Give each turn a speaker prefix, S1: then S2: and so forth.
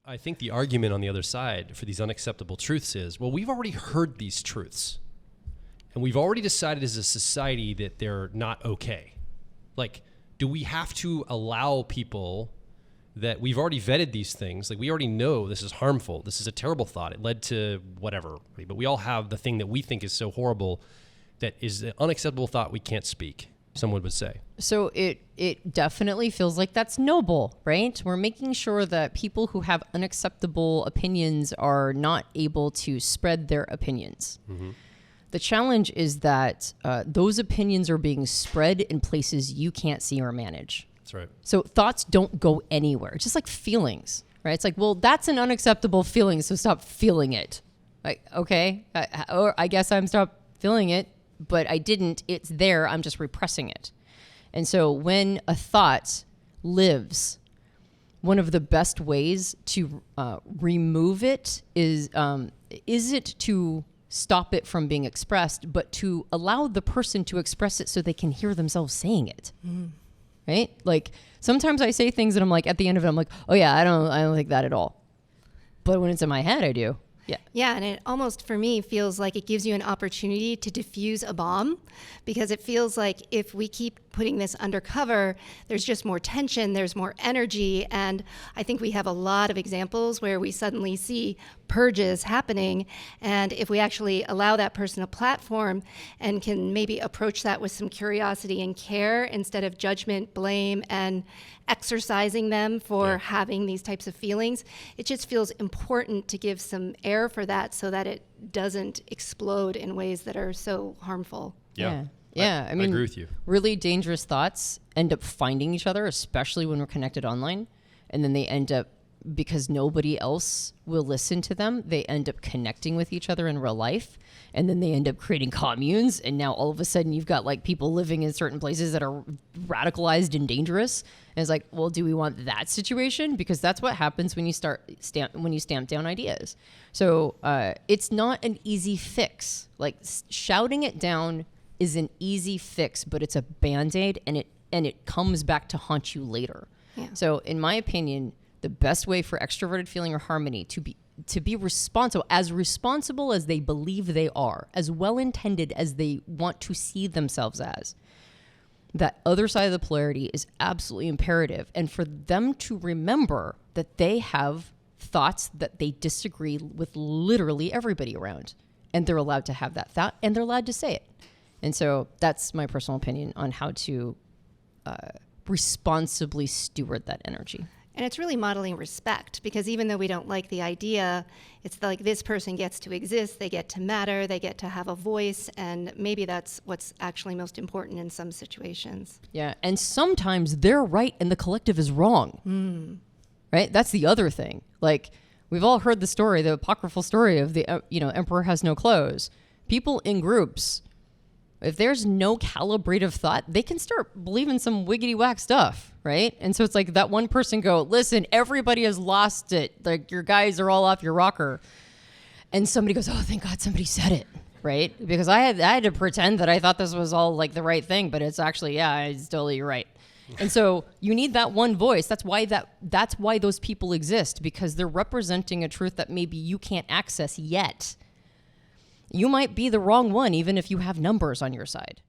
S1: I think the argument on the other side for these unacceptable truths is, well, we've already heard these truths and we've already decided as a society that they're not okay. Like, do we have to allow people that we've already vetted these things? Like, we already know this is harmful. This is a terrible thought. It led to whatever, but we all have the thing that we think is so horrible that is an unacceptable thought we can't speak, someone would say.
S2: So it definitely feels like that's noble, right? We're making sure that people who have unacceptable opinions are not able to spread their opinions. Mm-hmm. The challenge is that those opinions are being spread in places you can't see or manage.
S1: That's right.
S2: So thoughts don't go anywhere. It's just like feelings, right? It's like, well, that's an unacceptable feeling, so stop feeling it. Like, okay, or I guess I'm stop feeling it, but I didn't. It's there. I'm just repressing it. And so when a thought lives, one of the best ways to remove it is it to stop it from being expressed, but to allow the person to express it so they can hear themselves saying it. Mm. Right? Like, sometimes I say things and I'm like, at the end of it, I'm like, oh yeah, I don't think that at all. But when it's in my head, I do. Yeah.
S3: Yeah, and it almost, for me, feels like it gives you an opportunity to diffuse a bomb, because it feels like if we keep putting this undercover, there's just more tension, there's more energy, and I think we have a lot of examples where we suddenly see purges happening, and if we actually allow that person a platform and can maybe approach that with some curiosity and care instead of judgment, blame, and exercising them for having these types of feelings, it just feels important to give some air for that so that it doesn't explode in ways that are so harmful.
S2: Yeah, I mean,
S1: I agree with you.
S2: Really dangerous thoughts end up finding each other, especially when we're connected online. And then they end up, because nobody else will listen to them, they end up connecting with each other in real life. And then they end up creating communes. And now all of a sudden you've got like people living in certain places that are radicalized and dangerous. And it's like, well, do we want that situation? Because that's what happens when you stamp down ideas. So it's not an easy fix. Like, shouting it down is an easy fix, but it's a Band-Aid, and it comes back to haunt you later. Yeah. So in my opinion, the best way for extroverted feeling or harmony to be responsible as they believe they are, as well-intended as they want to see themselves as, that other side of the polarity is absolutely imperative. And for them to remember that they have thoughts that they disagree with literally everybody around, and they're allowed to have that thought, and they're allowed to say it. And so that's my personal opinion on how to responsibly steward that energy.
S3: And it's really modeling respect, because even though we don't like the idea, it's like this person gets to exist, they get to matter, they get to have a voice, and maybe that's what's actually most important in some situations.
S2: Yeah, and sometimes they're right and the collective is wrong. Right? That's the other thing. Like, we've all heard the story, the apocryphal story of the emperor has no clothes. People in groups, if there's no calibrative thought, they can start believing some wiggity whack stuff, right? And so it's like that one person go, listen, everybody has lost it. Like, your guys are all off your rocker. And somebody goes, oh, thank God somebody said it, right? Because I had to pretend that I thought this was all like the right thing, but it's actually, yeah, it's totally right. And so you need that one voice. That's why those people exist, because they're representing a truth that maybe you can't access yet. You might be the wrong one, even if you have numbers on your side.